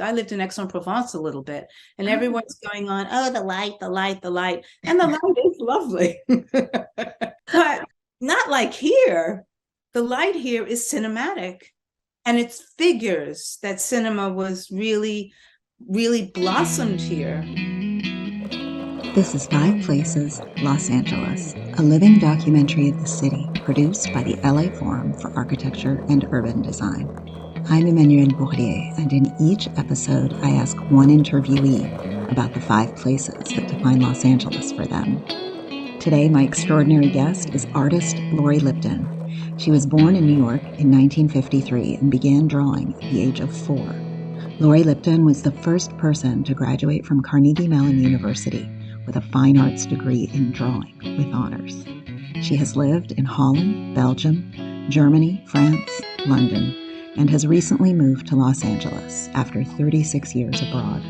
I lived in Aix-en-Provence a little bit, and everyone's going on, oh, the light, the light, the light. And the light is lovely. But not like here. The light here is cinematic. And it's figures that cinema was really, really blossomed here. This is Five Places, Los Angeles, a living documentary of the city produced by the LA Forum for Architecture and Urban Design. I'm Emmanuelle Bourrier, and in each episode, I ask one interviewee about the five places that define Los Angeles for them. Today, my extraordinary guest is artist Laurie Lipton. She was born in New York in 1953 and began drawing at the age of 4. Laurie Lipton was the first person to graduate from Carnegie-Mellon University with a fine arts degree in drawing with honors. She has lived in Holland, Belgium, Germany, France, London, and has recently moved to Los Angeles after 36 years abroad.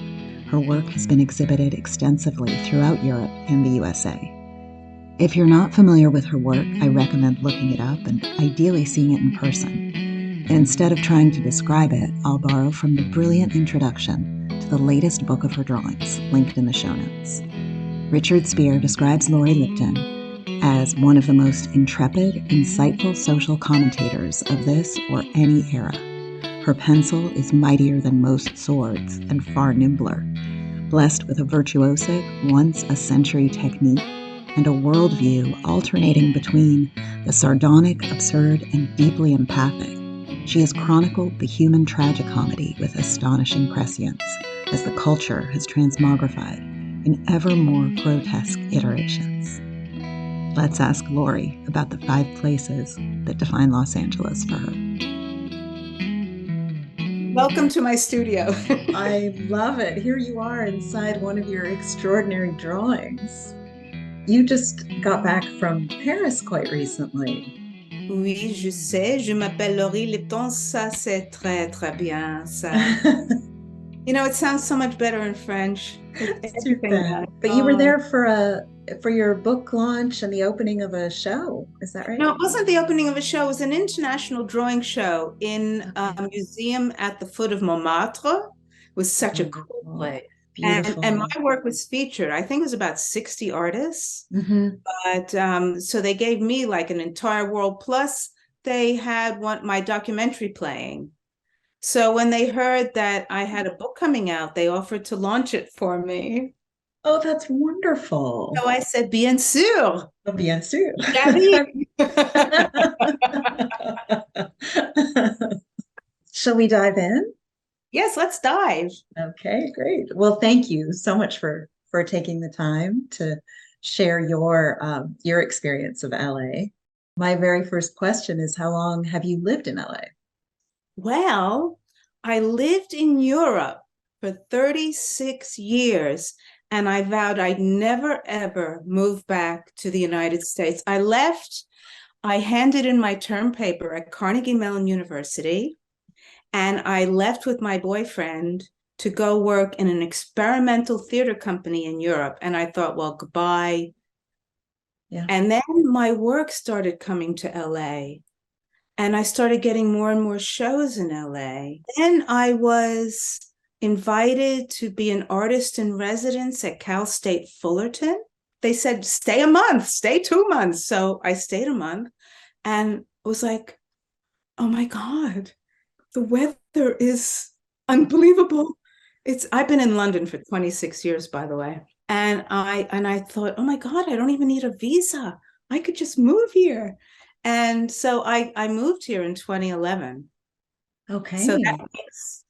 Her work has been exhibited extensively throughout Europe and the USA. If you're not familiar with her work, I recommend looking it up and ideally seeing it in person. Instead of trying to describe it, I'll borrow from the brilliant introduction to the latest book of her drawings, linked in the show notes. Richard Spear describes Laurie Lipton as one of the most intrepid, insightful social commentators of this or any era. Her pencil is mightier than most swords and far nimbler, blessed with a virtuosic, once-a-century technique and a worldview alternating between the sardonic, absurd, and deeply empathic. She has chronicled the human tragicomedy with astonishing prescience as the culture has transmogrified in ever more grotesque iterations. Let's ask Laurie about the five places that define Los Angeles for her. Welcome to my studio. I love it. Here you are inside one of your extraordinary drawings. You just got back from Paris quite recently. Oui, je sais. Je m'appelle Laurie Lipton. Ça, c'est très, très bien. Ça. You know, it sounds so much better in French. Super. But you were there for your book launch and the opening of a show. Is that right? No, it wasn't the opening of a show. It was an international drawing show in a museum at the foot of Montmartre. It was such a cool place. Beautiful. And my work was featured. I think it was about 60 artists. Mm-hmm. But so they gave me like an entire world. Plus, they had my documentary playing. So when they heard that I had a book coming out, they offered to launch it for me. Oh, that's wonderful. So I said, bien sûr. Oh, bien sûr. Shall we dive in? Yes, let's dive. Okay, great. Well, thank you so much for taking the time to share your experience of LA. My very first question is, how long have you lived in LA? Well, I lived in Europe for 36 years, and I vowed I'd never, ever move back to the United States. I handed in my term paper at Carnegie-Mellon University, and I left with my boyfriend to go work in an experimental theater company in Europe. And I thought, well, goodbye. Yeah. And then my work started coming to LA. And I started getting more and more shows in LA. Then I was invited to be an artist in residence at Cal State Fullerton. They said, stay a month, stay 2 months. So I stayed a month and was like, oh my God, the weather is unbelievable. I've been in London for 26 years, by the way. And I thought, oh my God, I don't even need a visa. I could just move here. And so I moved here in 2011. Okay. So that makes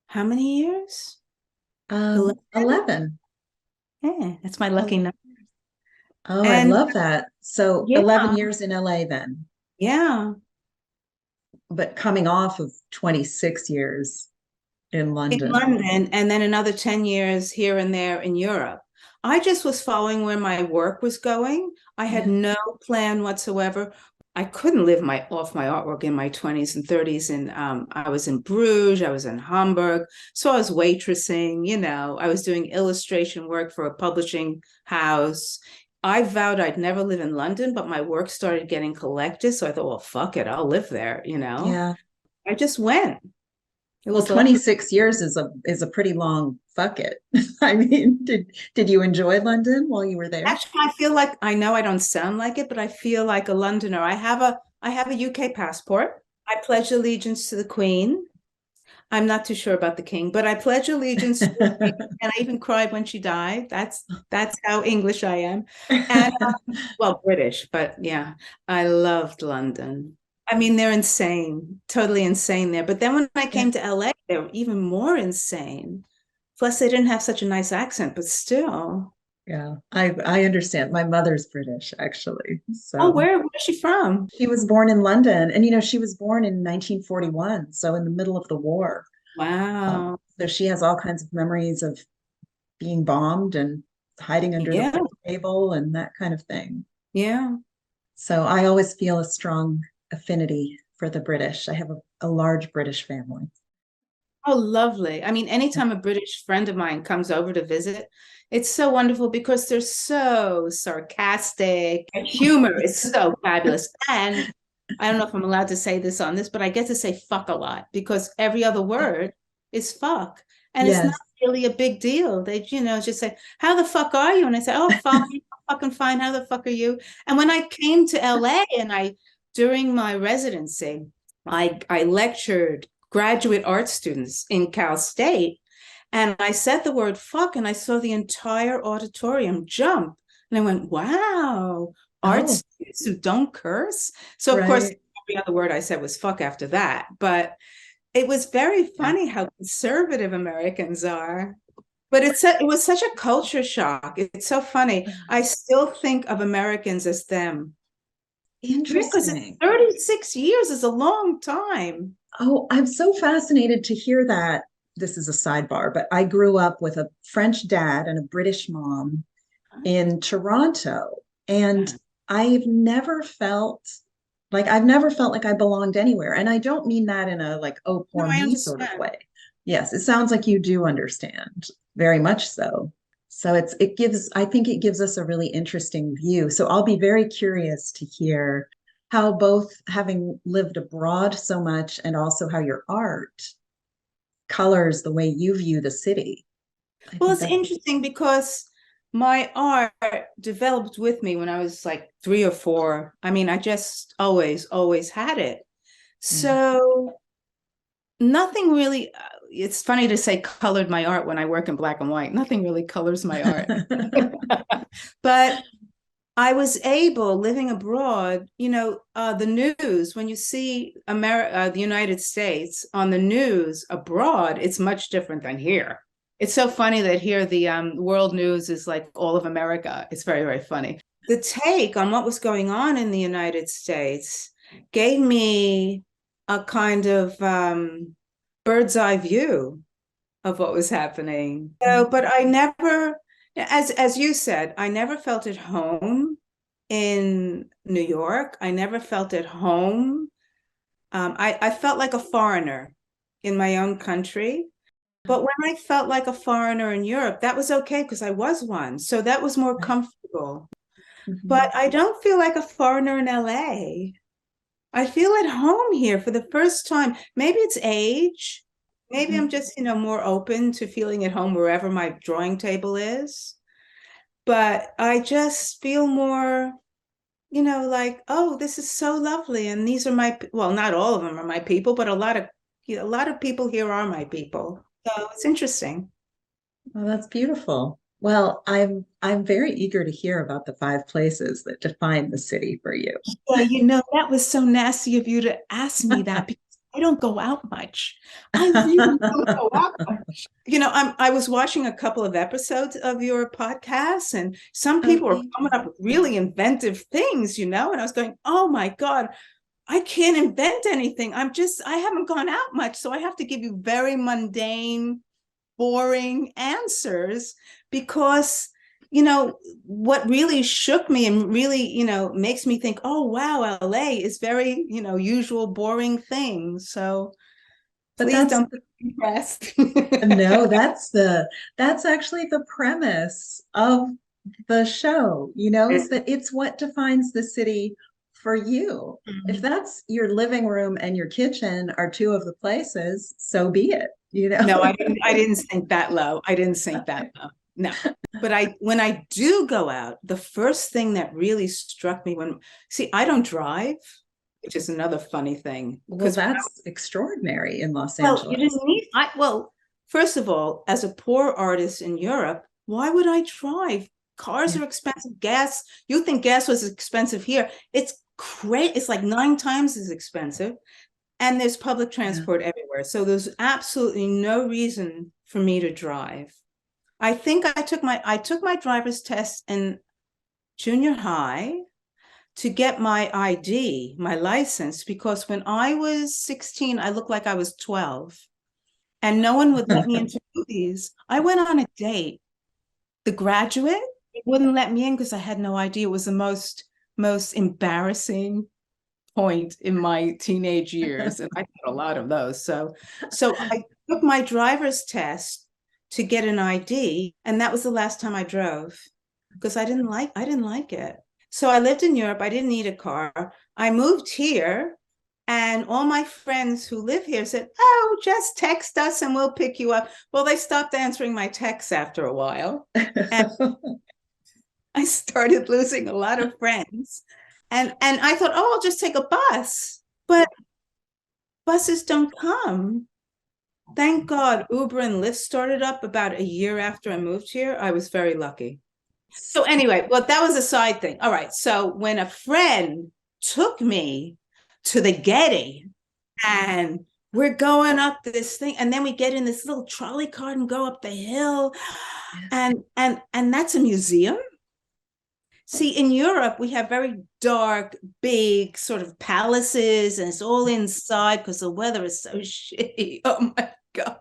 how many years? 11. Yeah, that's my lucky number. Oh, I love that. So yeah. 11 years in LA then. Yeah. But coming off of 26 years in London. In London, and then another 10 years here and there in Europe. I just was following where my work was going. I had no plan whatsoever. I couldn't live off my artwork in my 20s and 30s. And I was in Bruges, I was in Hamburg. So I was waitressing, I was doing illustration work for a publishing house. I vowed I'd never live in London, but my work started getting collected. So I thought, well, fuck it, I'll live there, Yeah. I just went. It Well, was lovely. 26 years is a pretty long fuck it. I mean, did you enjoy London while you were there? Actually, I feel like I know I don't sound like it, but I feel like a Londoner. I have a UK passport. I pledge allegiance to the Queen. I'm not too sure about the King, but I pledge allegiance to the Queen, and I even cried when she died. That's how English I am. And well, British, but yeah, I loved London. I mean, they're insane, totally insane there. But then when I Yeah. came to LA, they were even more insane. Plus, they didn't have such a nice accent, but still. Yeah, I understand. My mother's British, actually. Oh, So where's she from? she was born in London, and she was born in 1941, so in the middle of the war. Wow. So she has all kinds of memories of being bombed and hiding under the Yeah, pool table and that kind of thing. yeah. So I always feel a strong affinity for the British. I have a large British family. Oh, lovely. I mean, anytime a British friend of mine comes over to visit, it's so wonderful because they're so sarcastic. Their humor is so fabulous. And I don't know if I'm allowed to say this on this, but I get to say fuck a lot because every other word is fuck. And it's not Yes. really a big deal. They, just say, how the fuck are you? And I say, oh, fine, fucking fine. How the fuck are you? And when I came to LA during my residency, I lectured graduate art students in Cal State. And I said the word fuck, and I saw the entire auditorium jump. And I went, wow, art Oh, students who don't curse. So, of course, right. every other word I said was fuck after that. But it was very Yeah. funny how conservative Americans are. But it was such a culture shock. It's so funny. I still think of Americans as them because Interesting. 36 years is a long time. Oh, I'm so fascinated to hear that. This is a sidebar, but I grew up with a French dad and a British mom in Toronto, and I've never felt like I belonged anywhere. And I don't mean that in a like, oh, No, poor I me sort of understand. way. Yes, it sounds like you do understand, very much so. So I think it gives us a really interesting view. So I'll be very curious to hear how both having lived abroad so much and also how your art colors the way you view the city. I Well, think it's that's interesting because my art developed with me when I was like 3 or 4. I mean, I just always had it. yeah. So nothing really, it's funny to say colored my art when I work in black and white. Nothing really colors my art. But I was able, living abroad, the news, when you see the United States on the news abroad, it's much different than here. It's so funny that here the world news is like all of America. It's very, very funny. The take on what was going on in the United States gave me a kind of bird's eye view of what was happening. So, but I never, as you said, I never felt at home in New York. I never felt at home. I felt like a foreigner in my own country. But when I felt like a foreigner in Europe, that was okay because I was one. So that was more Right. comfortable. Mhm. But I don't feel like a foreigner in LA. I feel at home here for the first time. Maybe it's age. Maybe I'm Mhm. just, more open to feeling at home wherever my drawing table is. But I just feel more, like, oh, this is so lovely. And these are well, not all of them are my people, but a lot of people here are my people. So it's interesting. Well, that's beautiful. Well, I'm very eager to hear about the five places that define the city for you. Yeah, that was so nasty of you to ask me that because I don't go out much. I really don't go out much. I was watching a couple of episodes of your podcast, and some Oh, people are thank coming you. up with really inventive things, and I was going, oh my God, I can't invent anything. I haven't gone out much, so I have to give you very mundane, boring answers because what really shook me and really makes me think, oh wow, LA is very usual boring things, so But please don't be impressed. no, that's actually the premise of the show, is that it's what defines the city for you. If Mhm. that's your living room and your kitchen are two of the places, so be it, you know? No, I didn't think that low. I didn't think that low. No. But when I do go out, the first thing that really struck me see, I don't drive, which is another funny thing. Well, Because that's extraordinary in Los well, you Angeles. didn't need well, first of all, as a poor artist in Europe, why would I drive? Cars Yeah. are expensive. Gas, you think gas was expensive here. It's great. It's like 9 times as expensive. And there's public Yeah. transport everywhere. So there's absolutely no reason for me to drive. I think I took my driver's test in junior high to get my ID, my license, because when I was 16, I looked like I was 12 and no one would let me into movies. I went on a date. The Graduate, it wouldn't let me in because I had no idea. It was the most embarrassing point in my teenage years, and I had a lot of those. So I took my driver's test to get an ID, and that was the last time I drove because I didn't like it. So I lived in Europe. I didn't need a car. I moved here, and all my friends who live here said, "Oh, just text us and we'll pick you up." Well, they stopped answering my texts after a while, and I started losing a lot of friends. And I thought, oh, I'll just take a bus. But buses don't come. Thank God Uber and Lyft started up about a year after I moved here. I was very lucky. So anyway, well, that was a side thing. All right. So when a friend took me to the Getty and we're going up this thing, and then we get in this little trolley car and go up the hill. And that's a museum. See, in Europe, we have very dark, big sort of palaces, and it's all inside because the weather is so shitty. Oh my God.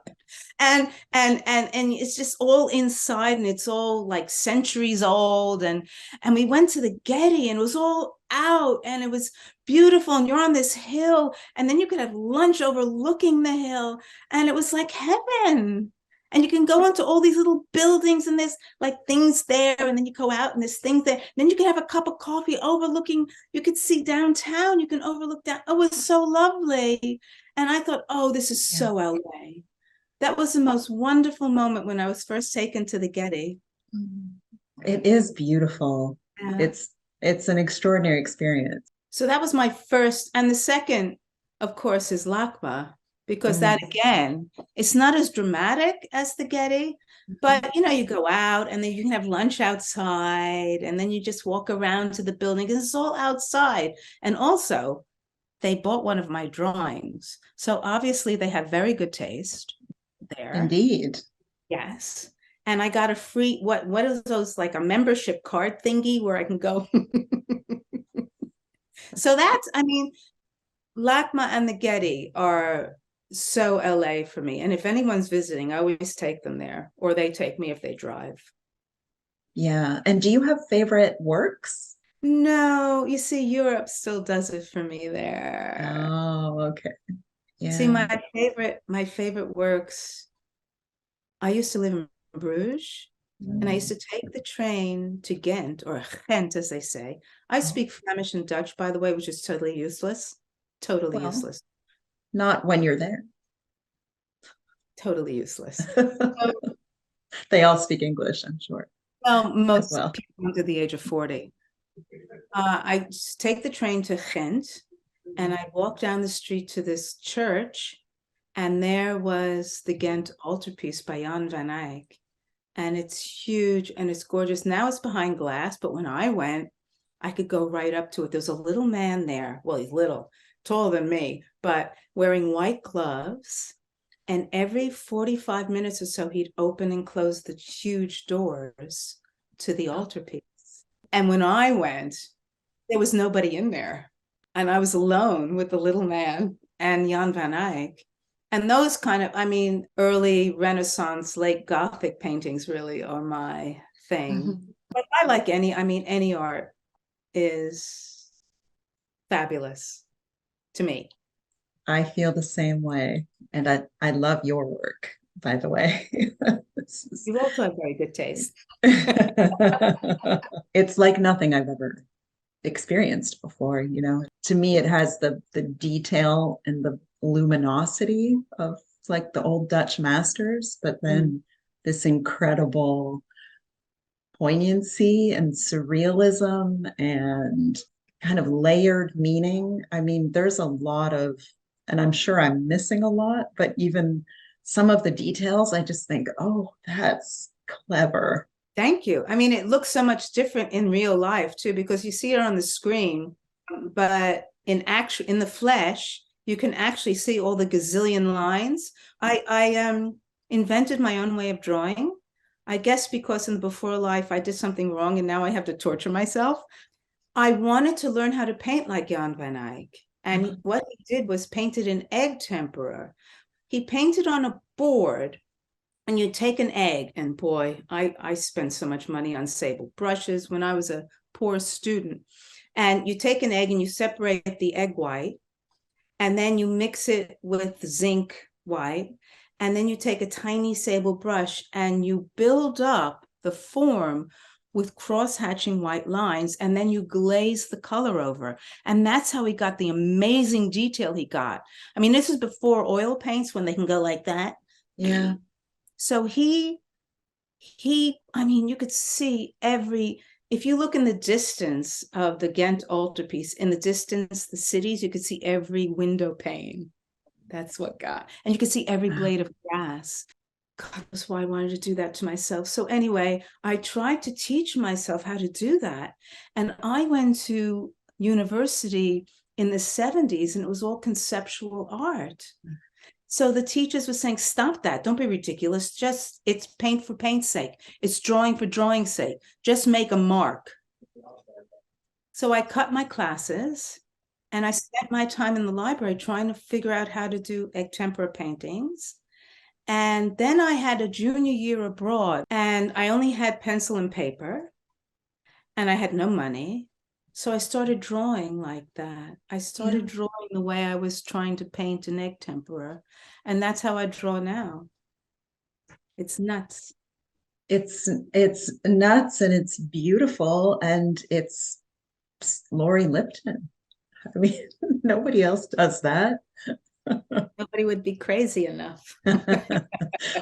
And it's just all inside, and it's all like centuries old. And we went to the Getty and it was all out and it was beautiful. And you're on this hill, and then you could have lunch overlooking the hill, and it was like heaven. And you can go into all these little buildings, and there's like things there, and then you go out and there's things there. Then you can have a cup of coffee overlooking, you could see downtown, you can overlook down. Oh, it was so lovely. And I thought, oh, this is Yeah. so LA. That was the most wonderful moment when I was first taken to the Getty. It is beautiful. Yeah. It's an extraordinary experience. So that was my first. And the second, of course, is LACMA, because that, again, it's not as dramatic as the Getty, but you go out and then you can have lunch outside, and then you just walk around to the building because it's all outside. And also, they bought one of my drawings. So obviously they have very good taste there. Indeed. Yes. And I got a free, what is those, like a membership card thingy where I can go. So that's, LACMA and the Getty are so LA for me. And if anyone's visiting, I always take them there, or they take me if they drive. Yeah. And do you have favorite works? No, you see, Europe still does it for me there. Oh, okay. See, Yeah. my favorite works, I used to live in Bruges, and I used to take the train to Ghent, or Ghent, as they say. I speak Flemish and Dutch, by the way, which is totally useless. Totally Well, useless. not when you're there. Totally useless. They all speak English, I'm sure, Well, as most well. people under the age of 40. I just take the train to Ghent, and I walk down the street to this church, and there was the Ghent altarpiece by Jan van Eyck. And it's huge and it's gorgeous. Now it's behind glass, but when I went, I could go right up to it. There's a little man there. Well, he's little, taller than me, but wearing white gloves. And every 45 minutes or so, he'd open and close the huge doors to the altarpiece. And when I went, there was nobody in there. And I was alone with the little man and Jan van Eyck. And those kind of, early Renaissance, late Gothic paintings really are my thing. But I like any art is fabulous to me. I feel the same way. And I love your work, by the way. You also have very good taste. It's like nothing I've ever experienced before. To me, it has the detail and the luminosity of like the old Dutch masters, but then this incredible poignancy and surrealism and kind of layered meaning. I mean, there's a lot of, and I'm sure I'm missing a lot, but even some of the details, I just think, oh, that's clever. Thank you. I mean, it looks so much different in real life too, because you see it on the screen, but in the flesh, you can actually see all the gazillion lines. I invented my own way of drawing. I guess because in the before life I did something wrong and now I have to torture myself. I wanted to learn how to paint like Jan van Eyck. And what he did was painted in egg tempera. He painted on a board, and you take an egg, and boy, I spent so much money on sable brushes when I was a poor student. And you take an egg and you separate the egg white, and then you mix it with zinc white, and then you take a tiny sable brush and you build up the form with cross-hatching white lines, and then you glaze the color over. And that's how he got the amazing detail he got. I mean, this is before oil paints when they can go like that. Yeah. So I mean, you could see if you look in the distance of the Ghent altarpiece, in the distance, the cities, you could see every window pane. That's what got, and you could see every blade of grass. God, that's why I wanted to do that to myself. So anyway, I tried to teach myself how to do that. And I went to university in the 70s, and it was all conceptual art. So the teachers were saying, stop that. Don't be ridiculous. It's paint for paint's sake. It's drawing for drawing's sake. Just make a mark. So I cut my classes, and I spent my time in the library trying to figure out how to do egg tempera paintings. And then I had a junior year abroad, and I only had pencil and paper, and I had no money. So I started drawing like that. I started drawing the way I was trying to paint an egg tempera. And that's how I draw now. It's nuts. It's nuts, and it's beautiful, and it's Laurie Lipton. I mean, nobody else does that. Nobody would be crazy enough.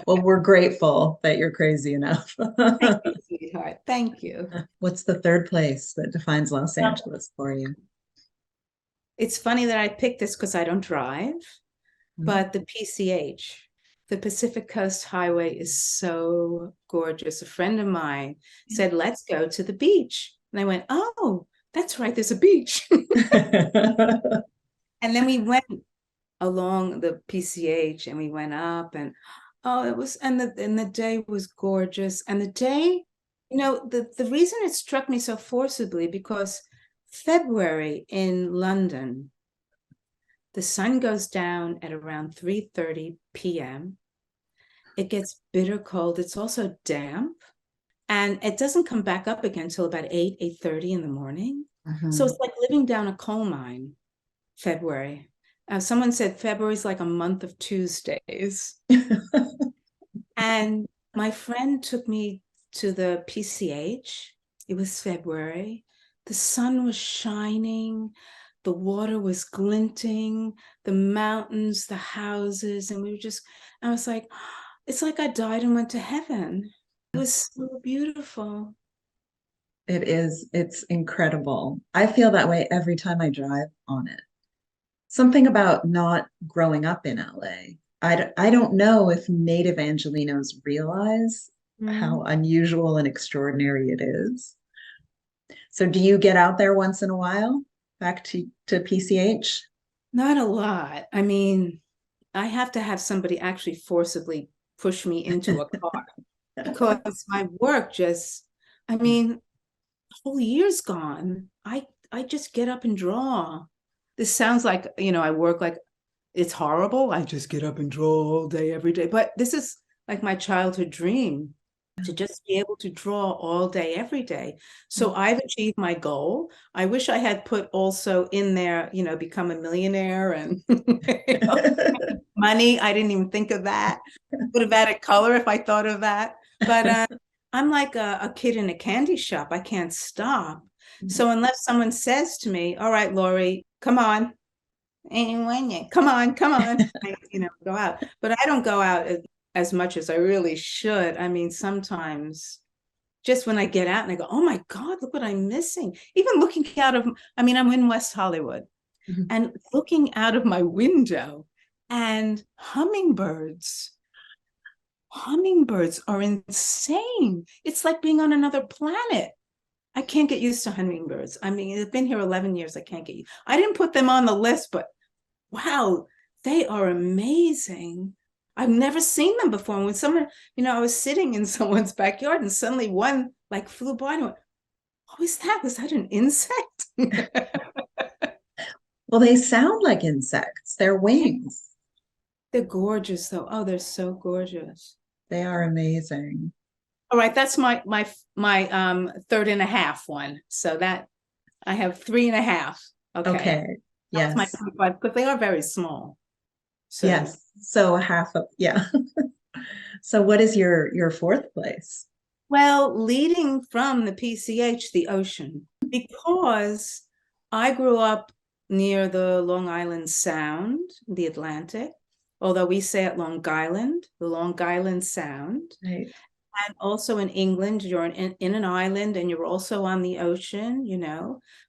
Well, we're grateful that you're crazy enough. Thank you, sweetheart. Thank you. What's the third place that defines Los Angeles for you? It's funny that I picked this because I don't drive, but the PCH, the Pacific Coast Highway, is so gorgeous. A friend of mine said, let's go to the beach. And I went, oh, that's right, there's a beach. And then we went along the PCH, and we went up, and the day was gorgeous. And the day, the reason it struck me so forcibly, because February in London, the sun goes down at around 3:30 p.m. It gets bitter cold. It's also damp, and it doesn't come back up again until about 8:30 in the morning. So it's like living down a coal mine, February. Someone said February is like a month of Tuesdays. And my friend took me to the PCH. It was February. The sun was shining. The water was glinting, the mountains, the houses. And I was like, it's like I died and went to heaven. It was so beautiful. It is. It's incredible. I feel that way every time I drive on it. Something about not growing up in LA. I don't know if native Angelenos realize how unusual and extraordinary it is. So do you get out there once in a while, back to PCH? Not a lot. I mean, I have to have somebody actually forcibly push me into a car because my work the whole year's gone. I just get up and draw. This sounds like, I work like it's horrible. I just get up and draw all day, every day. But this is like my childhood dream, to just be able to draw all day, every day. So I've achieved my goal. I wish I had put also in there, become a millionaire and money. I didn't even think of that. Would have added color if I thought of that. But I'm like a kid in a candy shop. I can't stop. So unless someone says to me, all right, Laurie, come on, come on, I, go out. But I don't go out as much as I really should. I mean, sometimes just when I get out and I go, oh my God, look what I'm missing. Even looking out of, I mean, I'm in West Hollywood and looking out of my window and hummingbirds are insane. It's like being on another planet. I can't get used to hummingbirds. I mean, it's been here 11 years. I can't get used. I didn't put them on the list, but wow, they are amazing. I've never seen them before. And when someone, I was sitting in someone's backyard and suddenly one like flew by and went, what was that? Was that an insect? Well, they sound like insects. They're wings. They're gorgeous though. Oh, they're so gorgeous. They are amazing. All right, that's my third and a half one. So that I have 3.5. Okay. Yes. That's my 0.5 because they are very small. So yes. So half of, yeah. So what is your fourth place? well, leading from the PCH, the ocean, because I grew up near the Long Island Sound, the Atlantic, although we say it Long Island, the Long Island Sound. Right. And also in England, you're in an island and you're also on the ocean,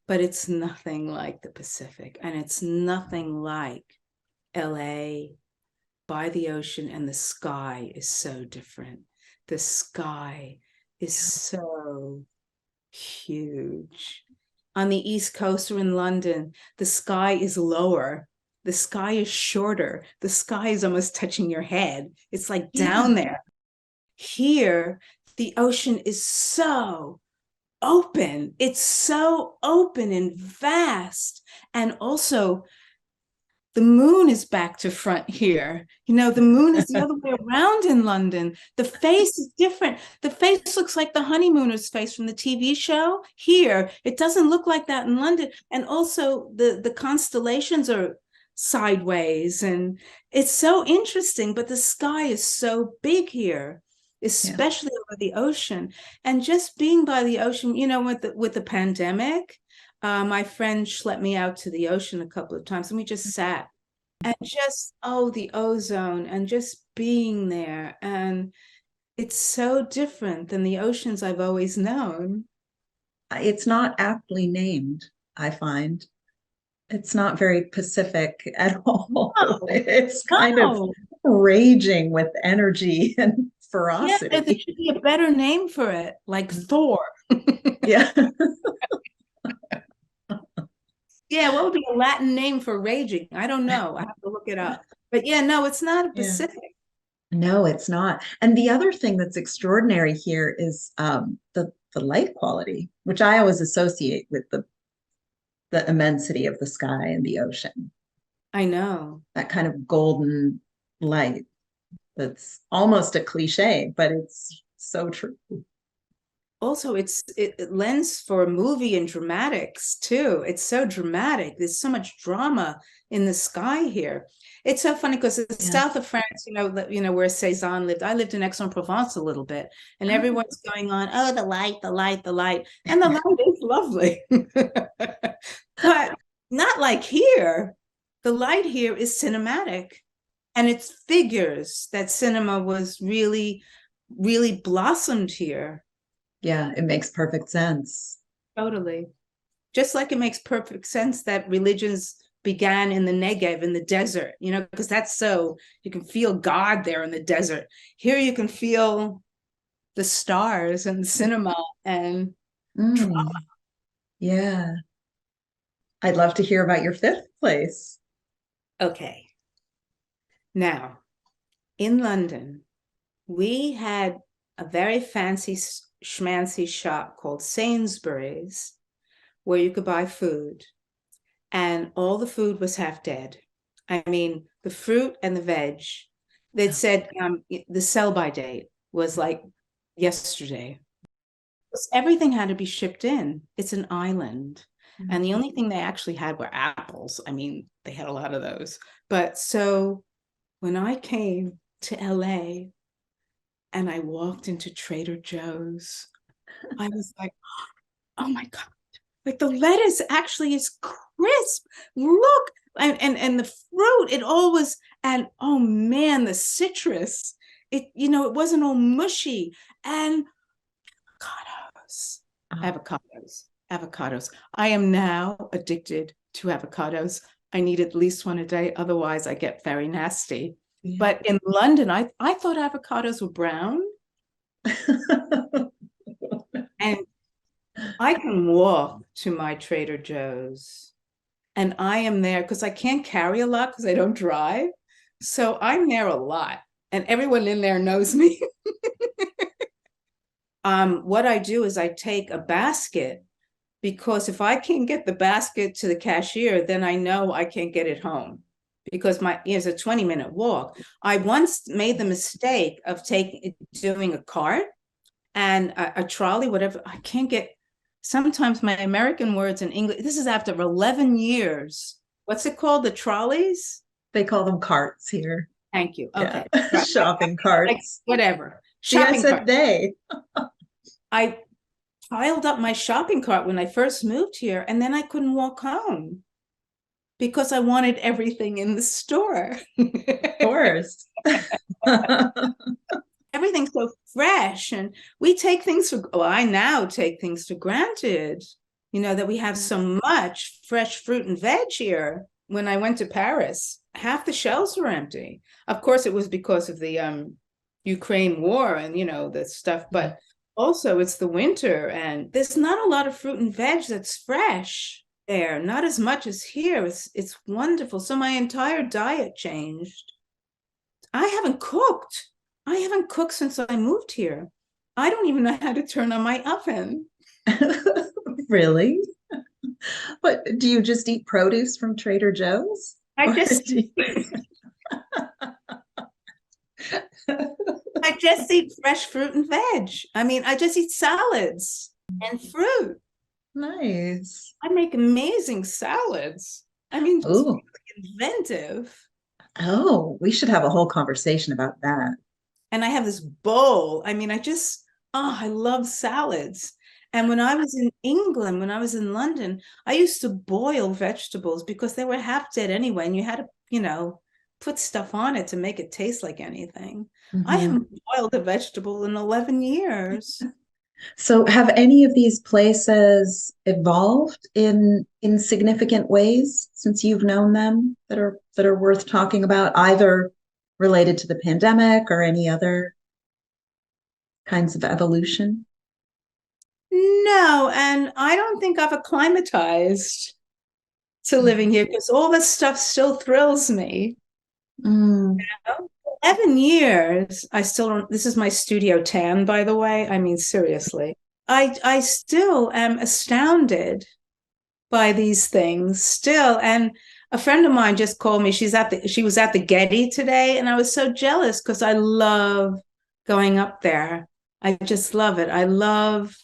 but it's nothing like the Pacific and it's nothing like LA by the ocean, and the sky is so different. The sky is so huge. On the East Coast or in London, the sky is lower. The sky is shorter. The sky is almost touching your head. It's like down there. Here, the ocean is so open. It's so open and vast. And also, the moon is back to front here. The moon is the other way around in London. The face is different. The face looks like the honeymooner's face from the TV show. Here, it doesn't look like that in London. And also, the constellations are sideways. And it's so interesting, but the sky is so big here, especially over the ocean. And just being by the ocean, with the pandemic, my friend schlepped me out to the ocean a couple of times and we just sat and the ozone and just being there. And it's so different than the oceans I've always known. It's not aptly named, I find. It's not very Pacific at all. No, it's kind of raging with energy and ferocity. Yeah, there should be a better name for it, like Thor. Yeah. Yeah, what would be a Latin name for raging? I don't know. I have to look it up. But yeah, no, it's not a Pacific. No, it's not. And the other thing that's extraordinary here is the light quality, which I always associate with the immensity of the sky and the ocean. I know. That kind of golden light. That's almost a cliche, but it's so true. Also, it lends for movie and dramatics too. It's so dramatic. There's so much drama in the sky here. It's so funny because the south of France, where Cézanne lived. I lived in Aix-en-Provence a little bit, and everyone's going on, oh, the light, the light, the light, and the light is lovely, but not like here. The light here is cinematic, and it's figures that cinema was really, really blossomed here. Yeah, it makes perfect sense. Totally. Just like it makes perfect sense that religions began in the Negev, in the desert, because that's so, you can feel God there in the desert. Here you can feel the stars and cinema and drama. Yeah. I'd love to hear about your fifth place. Okay. Now, in London, we had a very fancy schmancy shop called Sainsbury's where you could buy food, and all the food was half dead. I mean, the fruit and the veg, they'd said the sell-by date was like yesterday. Everything had to be shipped in. It's an island. And the only thing they actually had were apples. I mean, they had a lot of those. But so when I came to LA, and I walked into Trader Joe's, I was like, oh my God, Like the lettuce actually is crisp. Look, and the fruit, it all was, and oh man, the citrus, it wasn't all mushy. And avocados, avocados. I am now addicted to avocados. I need at least one a day, otherwise I get very nasty. Yeah. But in London, I thought avocados were brown. And I can walk to my Trader Joe's, and I am there because I can't carry a lot because I don't drive. So I'm there a lot, and everyone in there knows me. What I do is I take a basket, because if I can't get the basket to the cashier, then I know I can't get it home, because it's a 20-minute walk. I once made the mistake of doing a cart and a trolley, whatever. I can't get, sometimes my American words in English, this is after 11 years. What's it called? The trolleys? They call them carts here. Thank you. Okay. Yeah. Right. Shopping carts. Like, whatever. Shopping cart. They. I piled up my shopping cart when I first moved here, and then I couldn't walk home because I wanted everything in the store. Of course. Everything's so fresh, and I now take things for granted, that we have so much fresh fruit and veg here. When I went to Paris, half the shelves were empty. Of course, it was because of the Ukraine war and, the stuff, but also it's the winter and there's not a lot of fruit and veg that's fresh there, not as much as here. It's wonderful. So my entire diet changed. I haven't cooked since I moved here. I don't even know how to turn on my oven. Really? But do you just eat produce from Trader Joe's? I just eat fresh fruit and veg. I just eat salads and fruit. Nice. I make amazing salads. It's really inventive. Oh, we should have a whole conversation about that. And I have this bowl. I love salads. And when I was in England, when I was in London, I used to boil vegetables because they were half dead anyway. And you had to, put stuff on it to make it taste like anything. Mm-hmm. I haven't boiled a vegetable in 11 years. So have any of these places evolved in significant ways since you've known them that are worth talking about, either related to the pandemic or any other kinds of evolution? No, and I don't think I've acclimatized to living here because all this stuff still thrills me. 11 years, I still don't. This is my studio tan, by the way. Seriously. I still am astounded by these things still. And a friend of mine just called me. She was at the Getty today, and I was so jealous because I love going up there. I just love it. I love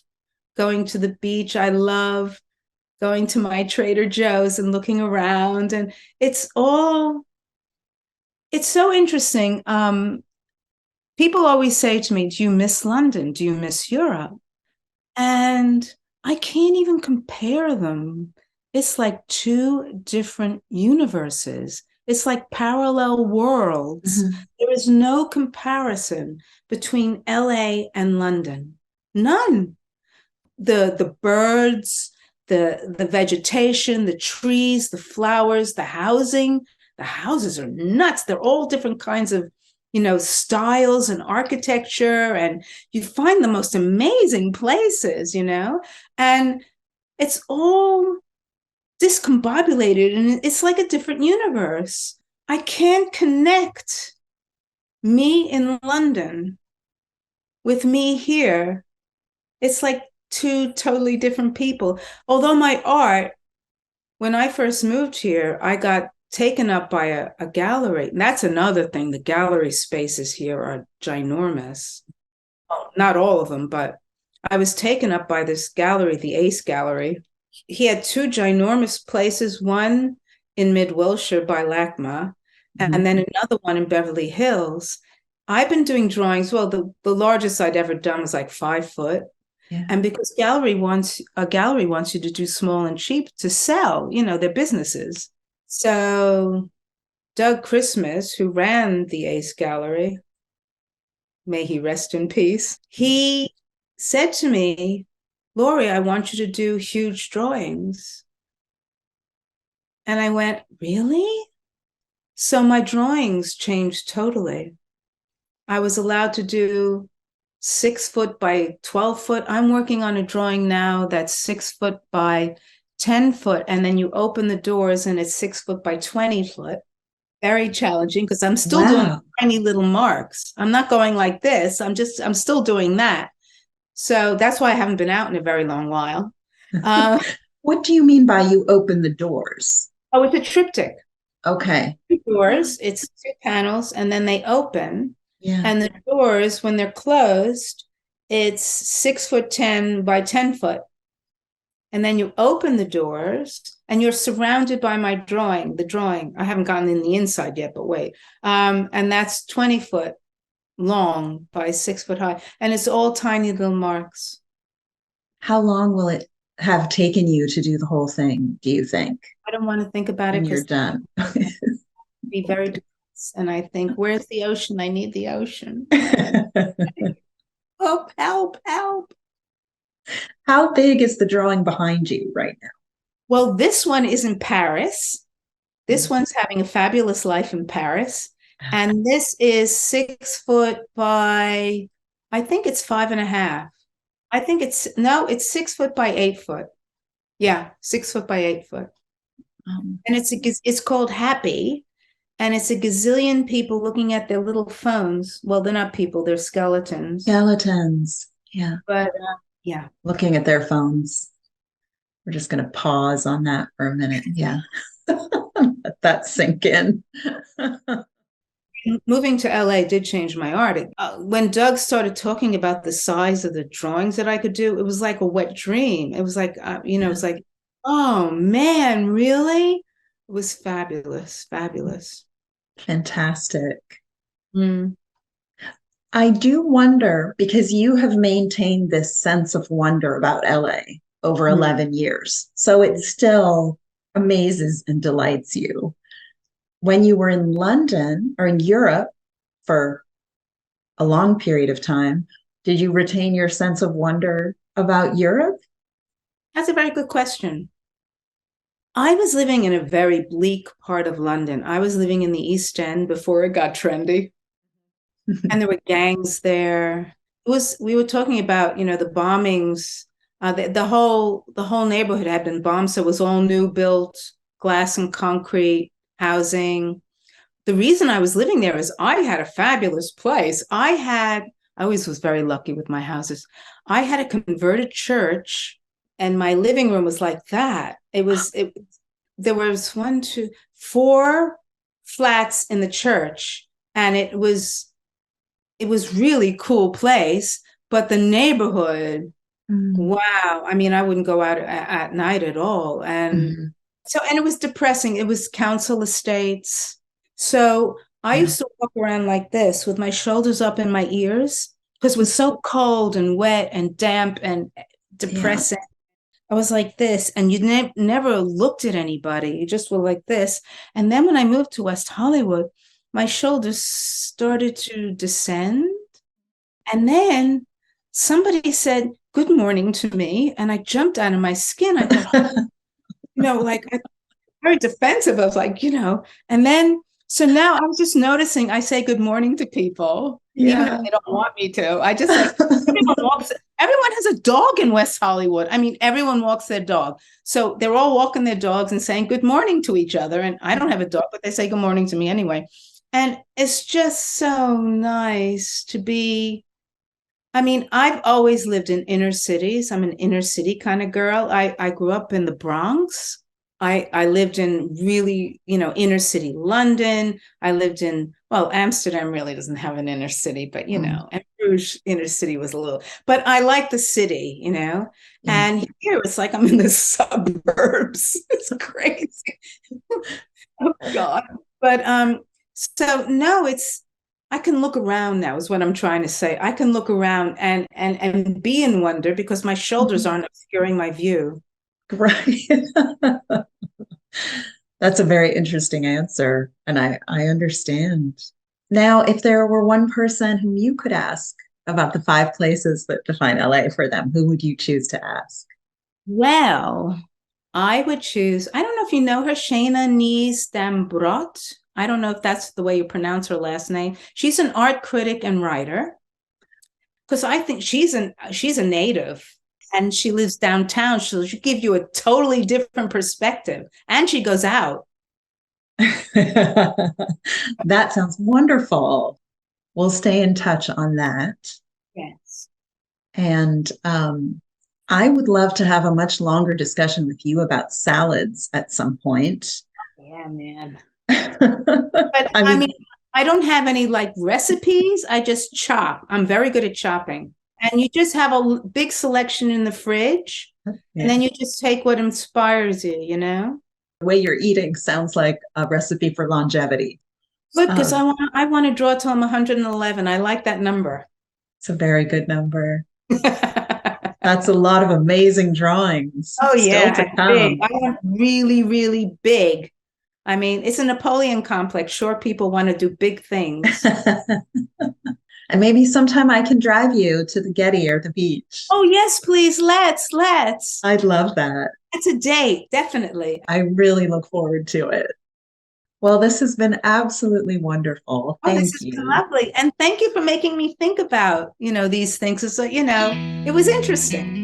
going to the beach. I love going to my Trader Joe's and looking around, and it's so interesting. People always say to me, do you miss London? Do you miss Europe? And I can't even compare them. It's like two different universes. It's like parallel worlds. Mm-hmm. There is no comparison between LA and London. None. The birds, the vegetation, the trees, the flowers, the housing. The houses are nuts. They're all different kinds of, styles and architecture. And you find the most amazing places, and it's all discombobulated. And it's like a different universe. I can't connect me in London with me here. It's like two totally different people. Although my art, when I first moved here, I got taken up by a gallery. And that's another thing. The gallery spaces here are ginormous. Well, not all of them, but I was taken up by this gallery, the Ace Gallery. He had two ginormous places, one in Mid-Wilshire by LACMA, and then another one in Beverly Hills. I've been doing drawings. Well, the largest I'd ever done was like 5 foot. Yeah. And because a gallery wants you to do small and cheap to sell, their businesses. So Doug Christmas, who ran the Ace Gallery, may he rest in peace, he said to me, Laurie, I want you to do huge drawings. And I went, really? So my drawings changed totally. I was allowed to do 6 foot by 12 foot. I'm working on a drawing now that's 6 foot by 10 foot. And then you open the doors and it's 6 foot by 20 foot. Very challenging because I'm still doing tiny little marks. I'm not going like this. I'm still doing that. So that's why I haven't been out in a very long while. What do you mean by you open the doors? Oh, it's a triptych. Okay. Doors, it's 2 panels, and then they open. Yeah. And the doors, when they're closed, it's 6 foot 10 by 10 foot. And then you open the doors and you're surrounded by my drawing, the drawing. I haven't gotten in the inside yet, but wait. And that's 20 foot long by 6 foot high. And it's all tiny little marks. How long will it have taken you to do the whole thing, do you think? I don't want to think about it. When you're done. Be very depressed. And I think, where's the ocean? I need the ocean. Help, help, help. How big is the drawing behind you right now? Well, this one is in Paris. This one's having a fabulous life in Paris. And this is 6 foot by, I think it's 5.5. I think it's 6 foot by 8 foot. Yeah, 6 foot by 8 foot. And it's called Happy. And it's a gazillion people looking at their little phones. Well, they're not people, they're skeletons. Skeletons, yeah. But yeah. Looking at their phones. We're just going to pause on that for a minute. Yeah. Let that sink in. Moving to LA did change my art. When Doug started talking about the size of the drawings that I could do, it was like a wet dream. It was like, it was like, oh man, really? It was fabulous, fabulous. Fantastic. Mm. I do wonder, because you have maintained this sense of wonder about LA over 11 years. So it still amazes and delights you. When you were in London or in Europe for a long period of time, did you retain your sense of wonder about Europe? That's a very good question. I was living in a very bleak part of London. I was living in the East End before it got trendy. And there were gangs there. We were talking about, the bombings. The whole neighborhood had been bombed, so it was all new built, glass and concrete housing. The reason I was living there is I had a fabulous place. I always was very lucky with my houses. I had a converted church, and my living room was like that. There was 1, 2, 4 flats in the church, and it was really cool place, but the neighborhood, wow. I mean, I wouldn't go out at night at all. And and it was depressing. It was council estates. So I used to walk around like this with my shoulders up in my ears because it was so cold and wet and damp and depressing. I was like this, and you never looked at anybody. You just were like this. And then when I moved to West Hollywood, my shoulders started to descend. And then somebody said, good morning to me. And I jumped out of my skin. I thought, I'm very defensive of and then, so now I'm just noticing I say good morning to people, even if they don't want me to. I just everyone has a dog in West Hollywood. I mean, everyone walks their dog. So they're all walking their dogs and saying good morning to each other. And I don't have a dog, but they say good morning to me anyway. And it's just so nice to be. I mean, I've always lived in inner cities. I'm an inner city kind of girl. I grew up in the Bronx. I lived in really, inner city London. I lived in, Amsterdam really doesn't have an inner city, but, and Bruges inner city was a little, but I like the city, and here it's like I'm in the suburbs. It's crazy. Oh God. But, so no, I can look around now, is what I'm trying to say. I can look around and be in wonder because my shoulders aren't obscuring my view. Right. That's a very interesting answer, and I understand. Now, if there were one person whom you could ask about the 5 places that define LA for them, who would you choose to ask? Well, I would choose, I don't know if you know her, Shayna Nees Dambrot. I don't know if that's the way you pronounce her last name. She's an art critic and writer because I think she's a native and she lives downtown. So she'll give you a totally different perspective. And she goes out. That sounds wonderful. We'll stay in touch on that. Yes. And I would love to have a much longer discussion with you about salads at some point. Yeah, man. But I mean, I don't have any like recipes. I just chop. I'm very good at chopping. And you just have a big selection in the fridge. Yeah. And then you just take what inspires you, you know? The way you're eating sounds like a recipe for longevity. Good, because I want to draw till I'm 111. I like that number. It's a very good number. That's a lot of amazing drawings. Oh, yeah. Big. I want really, really big. I mean, it's a Napoleon complex. Sure, people want to do big things. And maybe sometime I can drive you to the Getty or the beach. Oh, yes, please. Let's. I'd love that. It's a date, definitely. I really look forward to it. Well, this has been absolutely wonderful. Thank you. Lovely. And thank you for making me think about, these things. So, it was interesting.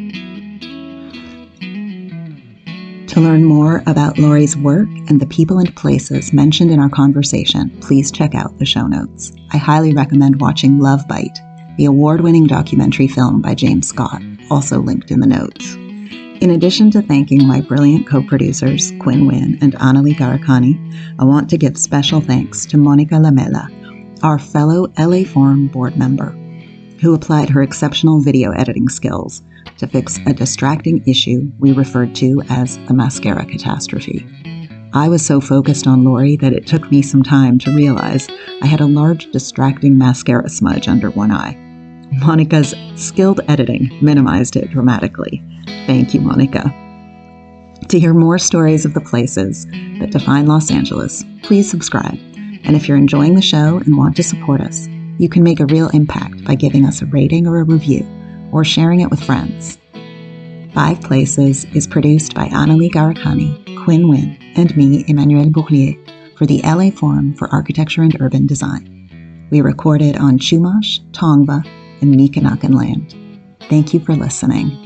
To learn more about Laurie's work and the people and places mentioned in our conversation, please check out the show notes. I highly recommend watching Love Bite, the award-winning documentary film by James Scott, also linked in the notes. In addition to thanking my brilliant co-producers, Quinn Nguyen and Annalie Garakani, I want to give special thanks to Monica Lamela, our fellow LA Forum board member, who applied her exceptional video editing skills to fix a distracting issue we referred to as the mascara catastrophe. I was so focused on Laurie that it took me some time to realize I had a large distracting mascara smudge under one eye. Monica's skilled editing minimized it dramatically. Thank you, Monica. To hear more stories of the places that define Los Angeles, please subscribe. And if you're enjoying the show and want to support us, you can make a real impact by giving us a rating or a review, or sharing it with friends. 5 Places is produced by Annalie Garakani, Quinn Nguyen, and me, Emmanuel Bourlier, for the LA Forum for Architecture and Urban Design. We recorded on Chumash, Tongva, and Micanacan land. Thank you for listening.